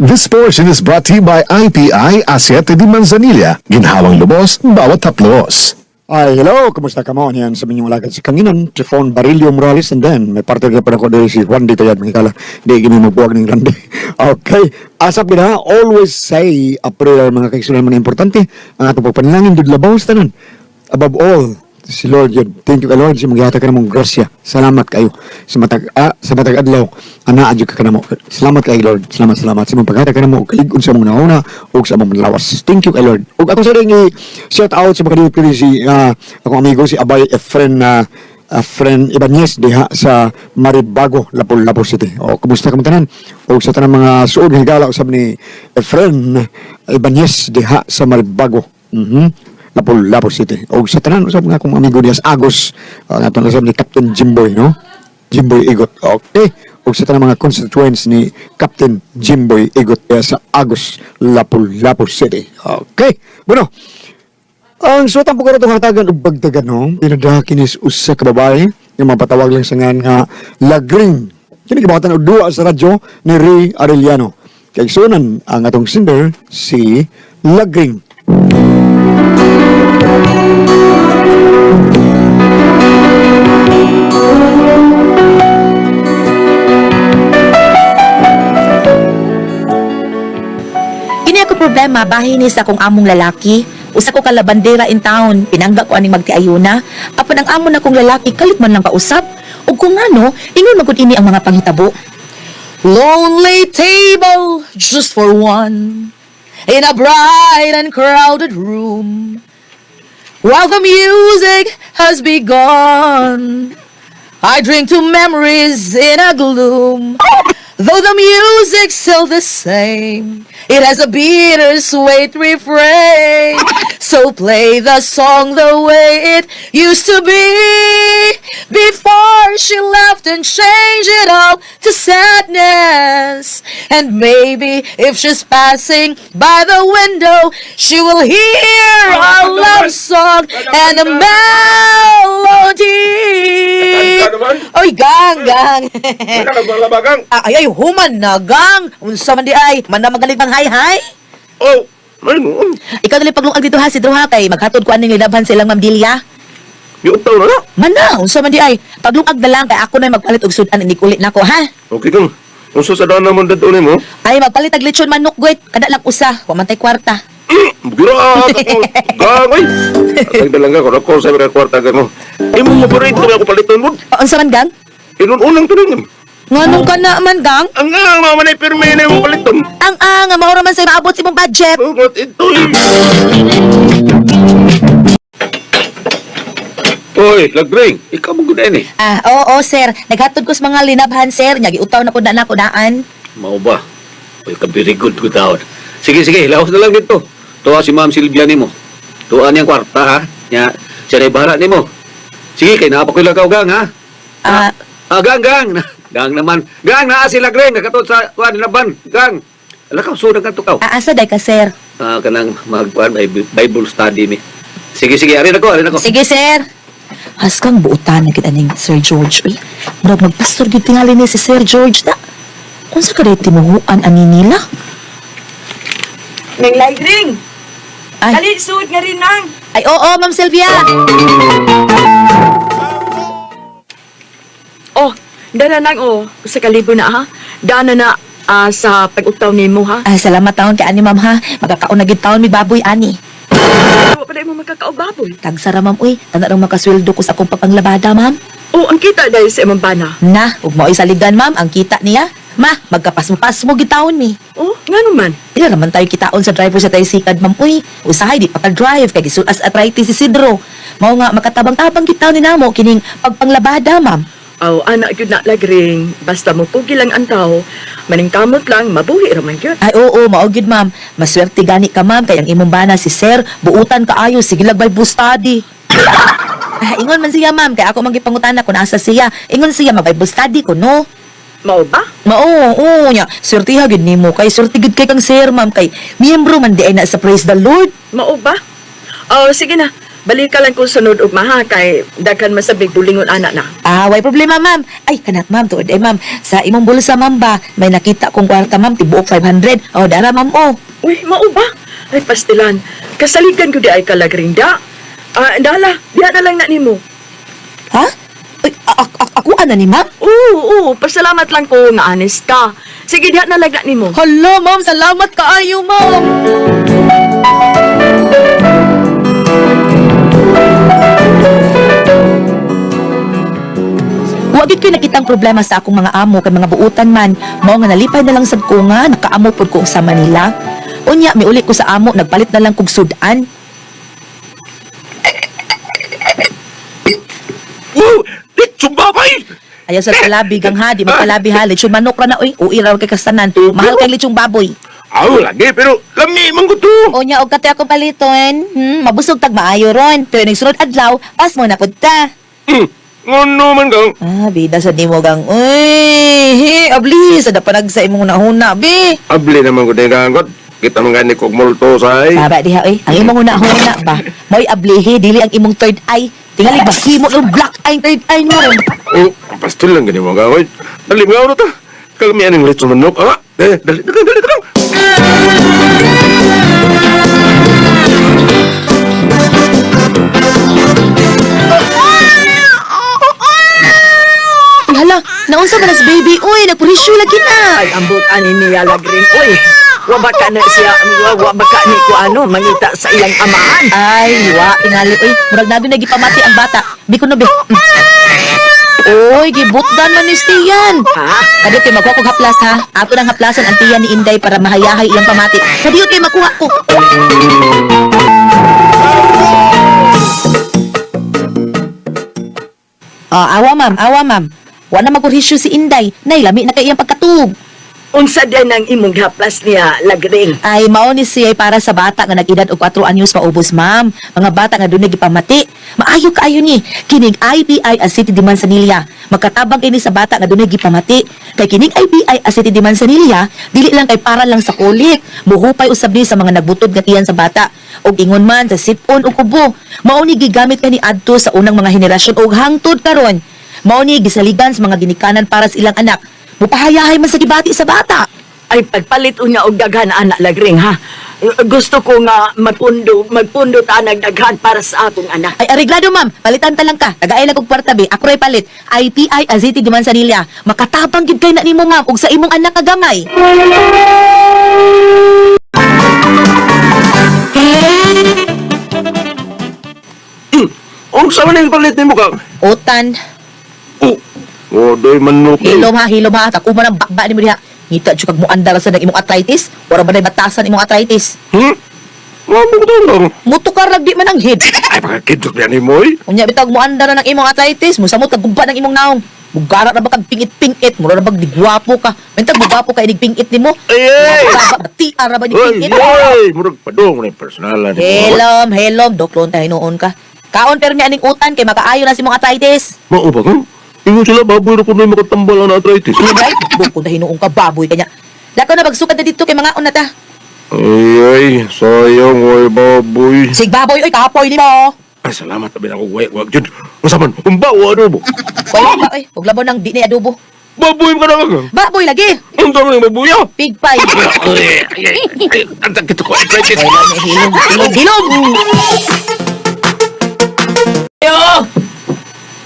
This portion is brought to you by IPI Asiete de Manzanilla. Ginhawang lubos, bawat haplos. Ay, hello, kumusta ka mo? Yan sa minyong lagad si Kanginan, Trifon Barilio Morales, and then may partner ka pa na ko dahil si Juan Dito yan, mga kala, di gini magbuwag ng grande. Okay, asap gina, always say a prayer, mga kaisulan man na importante, ang atong pagpanalangin, dud labaw sa tanan. Above all, si Lord yun. Thank you ka Lord, si magyata ka namong grasya. Salamat kayo. Sa matag adlaw, anaadyo ka kanamo. Salamat kay Lord. Salamat. Sa mga paghata ka namo, kaligon sa mga nauna, o sa mga lawas. Thank you kay Lord. O ako sa rin i-shout out sa mga kanilip si akong amigo, si Abay Efren friend Ibanez diha sa Maribago, Lapu-Lapu City. O, kumusta ka tanan? O sa tanang mga suod, higala usab ni Efren Ibanez diha sa Maribago. Lapu-Lapu City. O sa tanan usab nga akong amigo diha sa Agos. Nga itong usab ni Captain Jimboy, no? Jimboy Igot. Okay. O sa tanang mga constituents ni Captain Jimboy Igot diha sa Agos, Lapu-Lapu City. Okay. Bueno, ang suwatang po karoon hatagan o bagdagan, no? Pinadakinis usa ka babae, yung mapatawag lang sa nga Lagring. Kini kibakatan o duwa sa radyo ni Ray Arellano. Kaya sunan ang atong singer, si Lagring. Kini ako problema, bahin ni sa akong among lalaki. Usa ko ka labandera in town, pinangga ko aning magtiayuna. Apan ang amon akong lalaki, kalit man lang kausap. Ug kung ano, ingon magud ini ang mga panghitabo. Lonely table, just for one, in a bright and crowded room. While the music has begun, I drink to memories in a gloom. Though the music's still the same, it has a bittersweet refrain. So play the song the way it used to be, before she left and changed it all to sadness. And maybe if she's passing by the window, she will hear a love song and a melody. Oy, gang. Ay, human na, gang. Unsa man di ay, man na magaling pang hay-hay. Oh, ano? Ikaw dali paglungag dito ha, si Druha, kay maghatod ko aning linabhan silang Ma'am Delia. Yung taon na na. Man na, unsa man di ay, paglungag na lang, kay ako na magpalit og sudan, hindi kulit na ko, ha? Okay kang. Kung sa daan naman dito mo. Ay, magpalit og lechon manok, gwit. Kada lang usa, wamantay kwarta. Gira ako. Gangay. Atag dalang ka, kung sa mga kwarta ka mo. Imo mo pa rin ito ako paliton mo. Unsa man, gang? Inununang tanong. Nganong ka na man, gang? Ang nga, mamanay pirme na yung paliton. Ang maura man sa'yo maabot si mong budget. Ba't ito Oy, Lagring, ikaw mo gudain eh. Oo, sir. Naghatod ko sa mga linabhan, sir. Nyagi-utaw na po na ako daan. Mau ba? Oy, ka very good ko taon. Sige, laos na lang dito. Tuwa si Ma'am Silvia ni mo. Tuwa niyang kwarta, ha? Siya na ibahala ni mo. Sige, kay napakilagaw, gang, ha? Gang. Gang naman. Gang, naa si Lagring. Nakatod sa kuwan laban. Gang. Alakaw, sunag ka tukaw. Asa day ka, sir? Kanang magkuhan, may Bible study mi. Sige, arin ako. Sige, sir. Haskang buutan na kita ning Sir George. Uy, murag magpastor gid tingali ni si Sir George na. Unsa ka day tinuhuan ani nila? Nang Lagring! Ay. Dali, suot nga rin nang! Ay, oo, Ma'am Sylvia. Oh, dana nang sa kalibo na ha. Dana na sa pag-utaw ni mo ha. Ay, salamat taon kay ani, Ma'am, ha. Magkakaon na gid taon mi baboy ani. Ano pa mo magkakaobaboy? Tagsara, Ma'am, uy. Tanda rang makasweldo ko sa akong papanglabada, Ma'am. Oh, ang kita dahil sa imong bana. Na, ug mao'y saligan, Ma'am, ang kita niya. Ma, magkapas mo gitaon mi. Oh, nga naman. Ila naman tayo kitaon sa driver sa tricycad, Ma'am, uy. Usahay, di pa ka-drive, kay gisulas arthritis si Sidro. Mao nga, makatabang-tabang kitaon ni namo, kining pagpanglabada, Ma'am. Oh, anak yun na Lagring. Basta mo pugi lang ang tao. Maning kamot lang, mabuhi raman yun. Ay, oo, maugid, Ma'am. Maswerte gani ka, Ma'am, kay ang imong bana si Sir, buutan ka ayo, sige lang Bible study. Ingon man siya, Ma'am, kay ako mangipangutana kung asa siya. Ingon siya, ma-Bible study ko, no? Mao ba? Oo, nya. Swerte ha, gid nimo, kay swerte gid kay kang Sir, Ma'am, kay miyembro man di ay na sa Praise the Lord. Mao ba? Oh, sige na. Balik ka lang kung sunod og maha kay daghan masabig bulingon anak na. Way problema, ma'am. Ay, kanak, ma'am. Tuod, ma'am. Sa imong bulsa, ma'am ba? May nakita kong kwarta, ma'am. Tibuok 500. Dara, ma'am, Uy, mao ba? Ay, pastilan. Kasaligan ko di ay kalagring da. Dala, diya na lang na nimo. Ha? Ay, ako ana ni, ma'am? Oo, pasalamat lang ko nga honest ka. Sige, diya na lang na nimo. Hala, ma'am. Salamat kaayo, ma'am. Wagit ko'y nakitang problema sa akong mga amo kay mga buutan man. Mao nga nalipay na lang sad ko nga nakaamo pod ko sa Manila. Unya miuli ko sa amo nagpalit na lang kog sudan. Wow! Lechong babay! Ayaw sa kalabi gang ha, di magkalabi ha. Lechon manok ra na oy. Uwi raw kay kastanan. Mahal kay lechong baboy. Aw, lagi, pero lami man ko to. Unya og kate akong paliton. Mabusog tag maayo ron. Pero nagsunod adlaw, pas mo na pud ta. Ngono man kang. Bida sa nimo gang. Uy, abli sa dapanag sa imong nahuna, be. Abli naman ko tingangot. Kita man gani kog multo say. Baba diha oy. Ang imong una-una ba? Mo'y ablihi dili ang imong third eye. Tingali ba himo ng black eye third eye mo ron. Oh, pastil lang gani mo gawoy. Dali mo ano ta? Kalmian ng lechon manok. Dali. Ay, hala, naunsa man as baby? Uy, nagpurisyo lagi na. Ay, ambot ani niya lagring. Uy, wa ba ka na siya, wa ba ka ni ko ano, mangita sa iyang amaan. Ay, wa, tingali. Uy, murag nabi na gipamati ang bata. Biko no, be. Uy, gibutdan man ni Stian. Ha? Kadiyot kayo makuha kong haplas ha. Ato nang haplasan ang tiyan ni Inday para mahayahay iyang pamati. Kadiyot kayo makuha ko. Awa ma'am. Wa na magkurhisyo si Inday. Nailami na kay iyang pagkatug. Unsa din ang imong haplas niya lagring? Ay, mao ni siya para sa bata nga nag-edad og 4 anyos maubos, ma'am. Mga bata nga dunay gipamati. Maayo kaayo ni kining IPI Acetate di Manzanilla. Magkatabang ini sa bata nga dunay gipamati. Kay kining IPI Acetate di Manzanilla, dili lang kay para lang sa kulit. Muhupay usab ni sa mga nagbutod nga tiyan sa bata. Og ingon man sa sipon o kubo. Mao ni gigamit kani adto sa unang mga henerasyon og hangtod karon. Mao ni gisaligan sa mga ginikanan para sa ilang anak. Mupahayahay man sa gibati sa bata. Ay, pagpalit unya og daghan anak lagring, ha? Gusto ko nga magpundo ta nagdaghan para sa akong anak. Ay, areglado ma'am. Palitan ta lang ka. Tagaay lang kong kwarta, be. Ako ray palit. IPI Acetate di Manzanilla. Makatabang gid kay na nimo ma'am ug sa imong anak nga gamay. Ang sama na yung palit ni mo kang. Utan. Doy manok. Hilom ha. Tako man ang bakba ni mo diha. Ngita jud kag mo andar sa nang imong arthritis. Wala ba na batasan imong arthritis? Wala mo ko lang. Mutukar lagi man ang head. Ay, pakakidok yan ni mo eh. Unya bitag mo andar na ng imong arthritis. Musamot kag gumpa ng imong naong. Bugara na ba kag pingit-pingit? Mura na ba digwapo ka? Mentag bugwapo ka inig pingit nimo. Ay! Bati ara ba ni Ay, pingit? murag padong na yung personalan. Helom, doklon tayo noon ka. Kaon pero ni aning utan kay makaayo na si mong arthritis. Mao ba kang? Ingon sila baboy na kung na makatambal ang arthritis. Right? Bukod na hinuong ka baboy kanya. Lakaw na magsukad na dito kay mga on na ta. Ay, sayang, oy, baboy. Sig baboy oy kapoy nimo. Ay, salamat tabi na ako, wag dyan. Masaman, umbawa, adobo. Oy, ba oy, ug labaw nang di ni adobo. Baboy ka na ka. Baboy lagi. Ang tawag ng baboy, ah. Pig pie. Ang sakit ko, arthritis. Ay, hilom.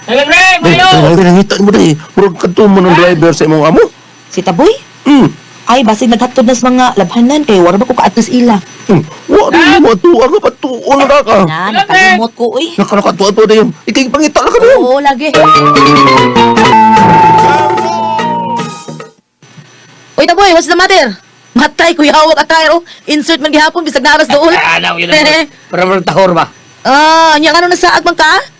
Nangitan mo na eh. Murag katumo ng driver sa imong amo. Si Taboy? Ay, basig naghatod na sa mga labhanan kay wala ba ko kaatos ila. Wala mo atuwa ka, patuon na ka. Na, nakalimot ko uy. Nakalakatuwa na yun. Ikay pangita na ka na yun. Oo, lagi. Uy, Taboy, what's the matter? Matay, kuya hawak at tayo. Insert man gihapon, bisag naras doon. Ano, yun ang parang tahor ba? Nya ano na sa agmang ka?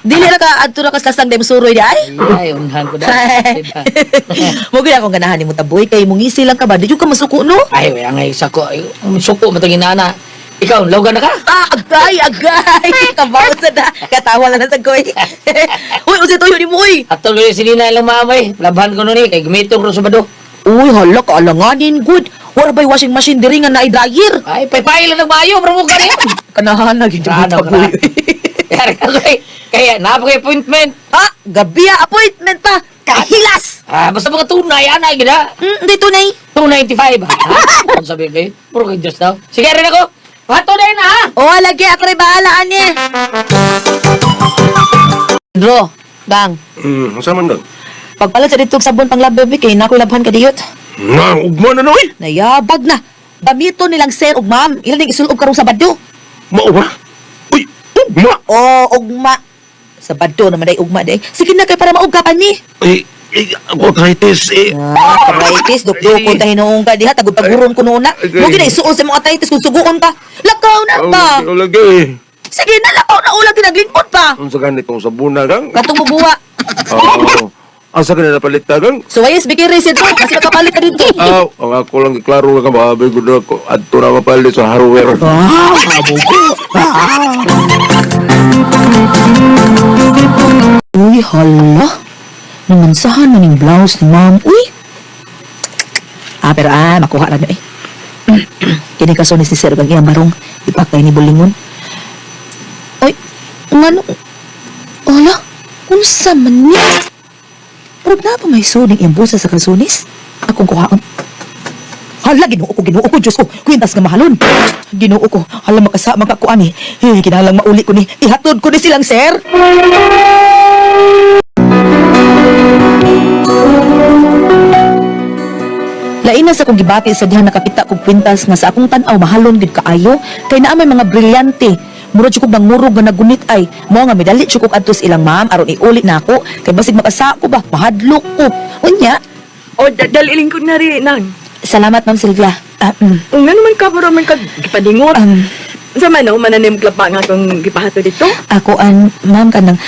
Dili na ka, adto na kaslasang day musuroy di ay? Ay, unhan ko dahil. Mugin akong ganahan ni mo, Taboy, kay mungisi lang ka ba? Di yung ka masuko, no? Ay, wala nga isa ko. Ay, suko mo itong inana. Ikaw, lawgan na ka? Agay! Kabaw sa na. Katawa lang na sa koy. Uy, usi tuyo ni mo, uy. At tuloy si Nina ilang mamay. Labahan ko nun eh, kay gumitong ro sa bado. Uy, hala ka, alanganin, good. Wala ba'y washing machine diri nga naay dryer? Ay, pay lang ng mayo, bro mo ka rin. Kanahan na Ano ka na? Yari ka kaya napaka-appointment. Ha? Gabi appointment pa. Kahilas. Basta mga tunay, ana, gina. Dito na 295, ha? Ano sabihin kayo? Puro kayo Diyos daw. Sige rin ako. Tunay na, ha? O, lagi ako rin bahala, ane. Bro, bang. Asa man doon? Pagpalat sa ditong sabon pang labi, kay nakoy labhan ka diyot. Na, ugma na noy! Nayabag na. Gamito nilang sir ug ma'am. Ilan yung isulog karong Sabado? Mao ba? Uy, ugma! Ugma. Sabado naman day ugma day. Sige na kay para maugkapan ni. Arthritis, Arthritis, dukdukon ta hinuong ka diha, tagod-taguron ko noon na. Mo gina isuon sa mga arthritis kung suguon ka. Lakaw na ba? lagi. Sige na, lakaw na ulang ginaglingkod pa. Ang sa ganitong sabuna kang? Katong mubuwa. Oo. Asa ka na napalit na kang? So ayos, bigay reset mo. Kasi nakapalit ka dito. Ang ako lang iklaro ka ba? Abay ko na ako. Adto na mapalit sa hardware. Uy, hala. Namansahan na ning blouse ni ma'am. Uy. Pero makuha na na eh. Kini kasunis ni Sir kang iyang barong. Ipakay ni Bulingon. Uy, ngano? Hala, unsa man niya? Pero na pa may suning iyang busa sa kasunis? Akong kuhaon. Hala, ginoo ko, Diyos ko. Kwintas nga mahalon. Ginoo ko, hala makasama ka ko ani. Kinahalang mauli ko ni. Ihatod ko ni silang, sir. Laina sa akong gibati sa diha nakakita kog kwintas nga sa akong tan-aw mahalon gid kaayo kay naa may mga brilyante. Murag jud ko bang murog nga nagunit ay mao nga midali jud ko adto sa ilang ma'am aron iuli na ako kay basig makasa ko ba mahadlok ko. Unya, O, daliling ko na rin, nang. salamat ma'am Silvia. Nga naman ka, bro, man ka gipadingot. Sa man, mananim klapa nga kung gipahato dito. Ako ma'am kanang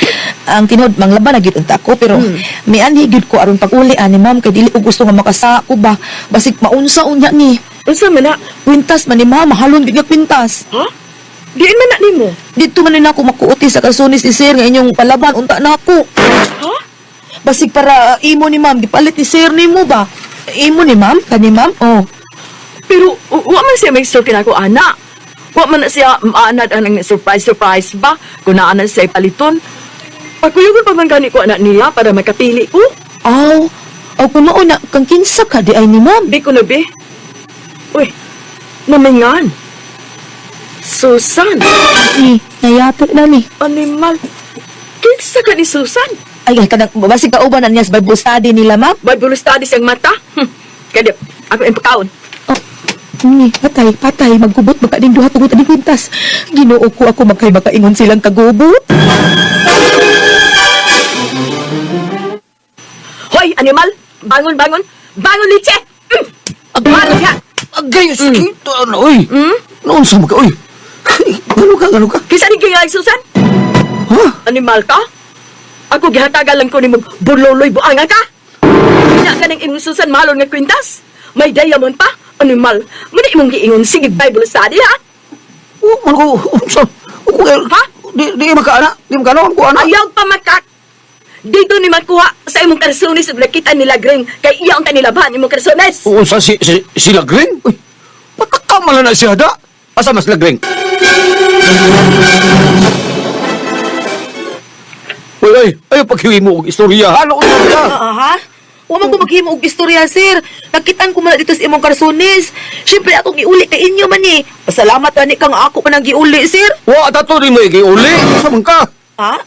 ang tinod manglaba na gyud unta ko pero may anhi gyud ko aron pag-uli ani ma'am kay dili ko gusto nga makasa ko ba basig maunsa unya ni. Unsa man na? Kwintas man ni ma'am mahalon gid nga kwintas. Ha? Diin man na nimo. Dito man na ako makuuti sa kasunis ni sir nga inyong palaban unta na ako. Ha? Basig para imo ni ma'am gipalit ni sir nimo ba? Imo ni ma'am kani ma'am. Oh. Pero, wa man siya may surkin ako, ana. Wa man na siya maanad ang surprise ba? Kung naanan siya paliton. Pagkuyugon pa man gani ko anak niya para makapili ko. Aw, kung mauna kang kinsa ka di ay ni ma'am. Bi ko na, bi. Uy, namingan. Susan. Ni nayato na ni. Animal. Kinsa ka ni Susan? Ay kanang basig kauban na niya sa Bible study nila ma'am. Bible studies ang mata. Kadip, ako yung pagkaon. Ni patay magkubot baka din duha tungod ani kwintas. Ginoo ko ako magkay makaingon silang kagubot. Hoy, animal! Bangon! Bangon, Liche! Bangon siya! Agay, sakito, ano, uy. Noon sa mga, uy. Gano ka? Kisa ni kaya Susan? Ha? Animal ka? Ako gihatagal ko ni mo burloloy buanga ka? Kanya ka ng imong Susan malon nga kwintas? May diamond pa? Animal, muna imong giingon sige Bible study ha? Man ko, Ha? Di makaana, ang kuana. Ayaw pa makak! Dito ni makuha sa imong karsones ug nakita nila green kay iya ang kanilaban imong karsones. Oo, si Lagring? Uy, patakamalan na siya da. Asa mas Lagring? Uy, ayaw paghiwi mo og istorya. Ano istorya? Ha? Wa man ko maghimo og istorya, sir. Nakitaan ko man dito sa imong karsones. Siyempre akong giuli kay inyo man ni. Pasalamat ani kang ako pa nang giuli, sir. Wa, tato rin mo uli. Asa man ka? Ha?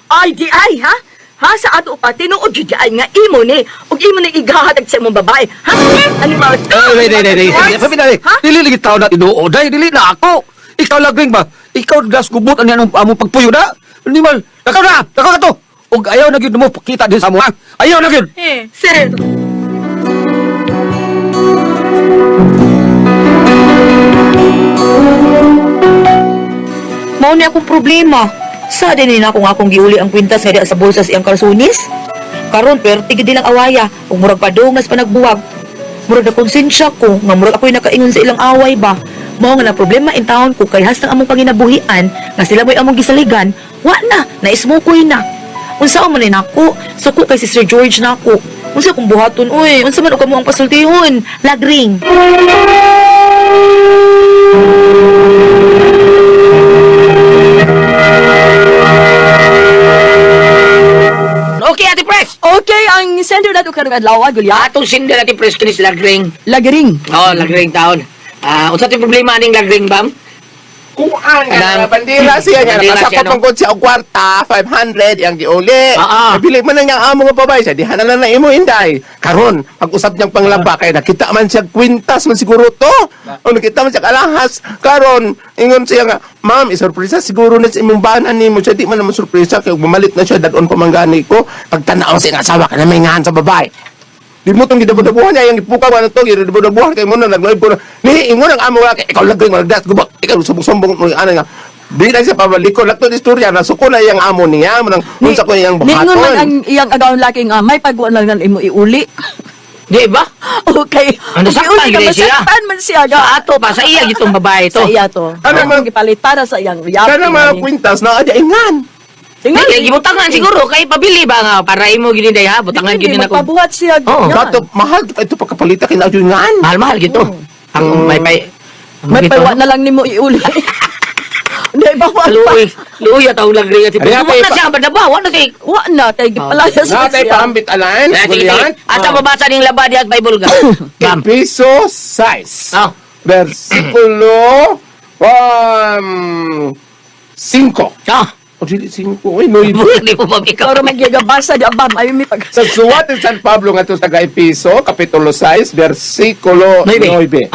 Ay di ay ha? Ha sa ato pa tinuod jud ay nga imo ni ug imo ni igahatag sa imong babae. Ha? Animal ka? Ha? Dili lagi tao na tinuod. Dili na ako. Ikaw Lagring ba? Ikaw gas gubot ani anong among pagpuyo na. Animal, nakaw na to. Og ayaw na gyud mo pakita din sa mo ha. Ayaw na gyud. Sir, Mao ni akong problema. Sa din na akong giuli ang kwintas nga di sa bulsa sa iyang karsones. Karon perti gid lang awaya, ug murag padungas pa nagbuwag. Murag na konsensya ko nga murag ako'y nakaingon sa ilang away ba. Mao nga na problema in town ko kay hastang among panginabuhian nga sila mo'y among gisaligan. Wa na, naismukoy na. Unsa man ni nako, suko kay si Sir George nako. Unsa kong buhaton, uy? Unsa man o kamo ang pasultihon? Lagring. Okay, Ate Pres. Okay, ang sender na ito karong adlaw, Gulya. Atong sindir Ate Pres kinis lagring. Lagring. Oh, lagring taon. Unsa ti problema ning lagring, bam? Kuan Anang- nga bandira siya nga bandira siya, nakasakop no? ang kod siya og kwarta 500 yang giuli. Pili man na niyang amo nga babae siya diha na imo inday. Karon pag-usap niyang panglaba kay nakita man siya kwintas man siguro to. O nakita man siya alahas. Karon ingon siya nga, "Ma'am, isurpresa siguro na sa imong banan nimo siya di man naman surpresa kay ug bumalik na siya dadon pa manggani ko. Pagtanaw siya nga asawa ka na may ngahan sa babae." Di mo itong gidabudabuhan niya, yung ipuka mo na ito, gidabudabuhan kayo mo na, nagnoy po na, ni, ingon ang amo nga, ikaw lagay, malagdas, gubak, ikaw sumbong-sumbong, ano nga, di lang siya pabalikon, lakto di istorya, nasuko na yung amo niya, manang, unsa ko yung Ningon man buhaton. ang iyang agawang laki nga may pagkuan lang ng imo iuli. Di ba? Okay. Ano, saktan, Iuli ka, Gracia? masaktan man siya. Sa ato pa, sa iya gitong babae to. Sa iya to. Ano man- Gipalit para sa iyang riyap. Kana mga kwintas na adya ingan. Tingnan. Kaya gibutangan siguro, kay pabili ba nga, para imo gini day ha, butangan gini na ko. Magpabuhat siya. Oo. yan. Kato, mahal, ito pagkapalita kinadyo ingan. Mahal-mahal gito. Ang may pay... May gito, paywa na lang nimo iuli. Hindi ba wa pa? Luya tawag lagring Ate Pres. Ariya, Wala na kay- siya, badaba, wala kay... Wa na kay gipalayas Nga na tayo siya. paambit alan, Sige, sige. gulian. Asa mabasa ning labad at Bible ka? Bam. Piso size. Oh. Versikulo 5. Oh. O dili 5, uy, noy. Hindi mo pamikaw. Pero magyagabasa di abam ayo mi pag. Sa suwat ng San Pablo nga ito sa Piso, Kapitulo 6, versikulo 9.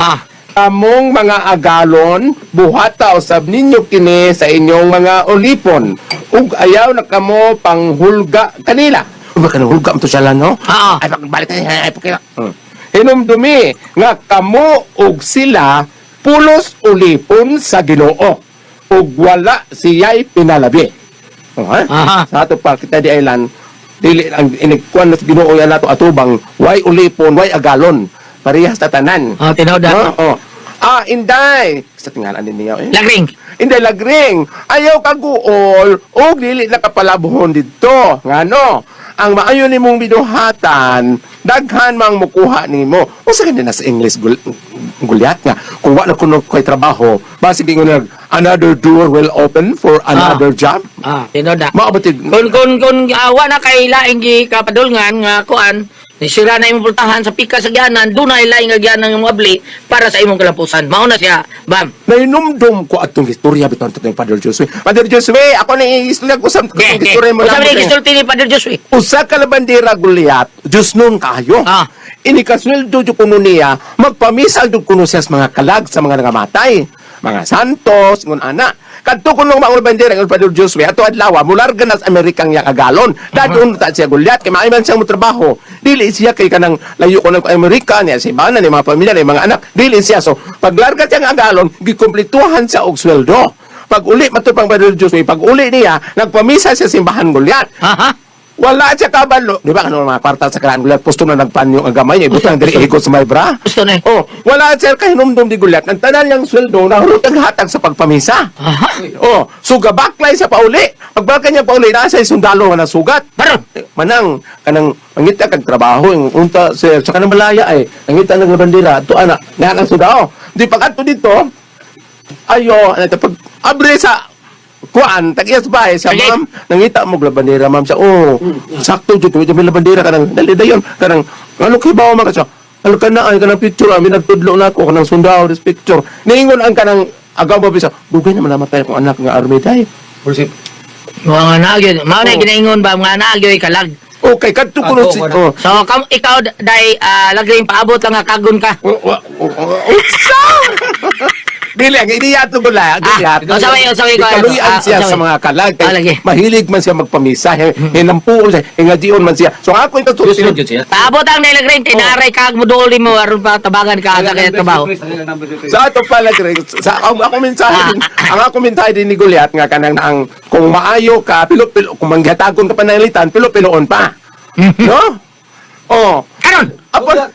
Among mga agalon, buhata usab ninyo kini sa inyong mga olipon. Ug ayaw na kamo panghulga kanila. Ug ba kanang hulga mo to siya lang, no? Oo. Ay, pagbalik na, ay, pagkila. Hinumdumi nga kamo ug sila pulos ulipon sa Ginoo. Ug wala siya'y pinalabi. Okay? Aha. Sa ato pa kita di island, dili ang inikuan na Ginoo yan nato atubang way ulipon, way agalon. Parehas ta tanan. Oh, tinaw da. Oo. Inday. Sa tingalan din niya eh. Lagring. Inday lagring. Ayaw kaguol og dili nakapalabuhon didto. Ngano? Ang maayo nimong binuhatan, daghan mang mukuha nimo. O sa kanina sa English gulyat nga. Kung wala kuno ko'y trabaho, basi gingon nag another door will open for another job. Tinaw da. Maabatid. Kung awa na kay laing gi kapadulngan nga kuan, nisira na imong pultahan sa pika sa gyanan, dunay laing nga gyanan nga mabli para sa imong kalapusan. Mao na siya, bam. Nainumdum ko atong istorya biton tatong Father Josue. Father Josue, ako na istorya ko sa Okay, okay. istorya mo Usa lang. man gisulti ni Padre Joshua. Usa ka labandera Goliath, Diyos nun kayo. Inikasweldo jud kuno niya, magpamisal jud kuno siya sa mga kalag sa mga nangamatay. Mga santos, ngun ana. Kadto kuno mga labandera ng Padre Josue, ato adlaw, mularga na sa Amerikang yang agalon. Dadun ta siya Goliath, kay maayman siyang trabaho. Dili siya kay kanang layo ko ng Amerika niya, si bana ni mga pamilya, ni mga anak. Dili siya. So, paglarga siya ng agalon, gikumpletuhan siya og sweldo. Pag uli matupang Padre Josue, pag uli niya, nagpamisa siya simbahan Goliath. Aha. Wala siya kabalo. Di ba ano mga kwarta sa karaan Goliath, pusto na nagpan yung agamay niya, ibutang diri ikot sa may bra. Gusto na. Oh, wala siya kahinumdum di Goliath. Ang tanan niyang sweldo, nahurot ang hatag sa pagpamisa. Aha. Oh, so gabaklay sa pauli. Pagbaka niya pauli, nasa sundalo nga nasugat. Baron. Manang, kanang, mangita kag trabaho, yung unta, sa kanang malaya ay, mangita ng bandera, to ana, nga kang sudao. Di pag ato dito, ayo, ano ito, pag abre sa, kuan, tag-iyas ba sa Okay. ma'am, nangita mo labandera ma'am siya, oh, sakto dito, may labandera kanang, dali dayon, kanang, ano kay bawa man ka siya, ano ka na, ay kanang picture, amin nagtudlo na ako, kanang sundao, this picture, niingon ang kanang, agaw ba bisa, dugay na malamatay akong anak nga army day. Mga nagyo. Mao na Oh. ginaingon ba mga nagyo kalag. Okay, kadto ko nun si, oh, So ikaw dai lagring paabot lang nga kagon ka. Dili, ang iniyato ko lang. usaway ko. Ikaluyan siya Usaway. sa mga kalag. Lagi. Mahilig man siya magpamisa. Hinampuon siya. Hingadiyon man siya. So ako ito Paabot ang nilagring tinaray kag moduli mo aron pa tabangan ka aga kay trabaho. sa ato pala, sa ako mensahe, ang ako mensahe din ni Goliath nga kanang ang kung maayo ka, pilo-pilo, kung manghatagon ka pa ng ilitan, pilo-piloon pa. No? Oh. Karon.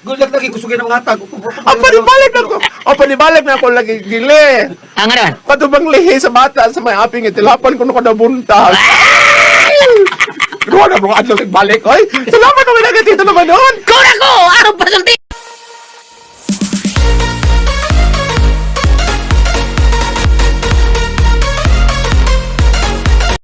Gulat lagi kusugin ang hatag. Panibalik na ko. Panibalik na ako lagi gili. Ang ano? Katubang lihi sa bata sa may aping itilapan ko na kadabuntag. Ruwa na mga adlaw balik, oy. Salamat naman na Tito naman noon. Kung ako, anong pasulti?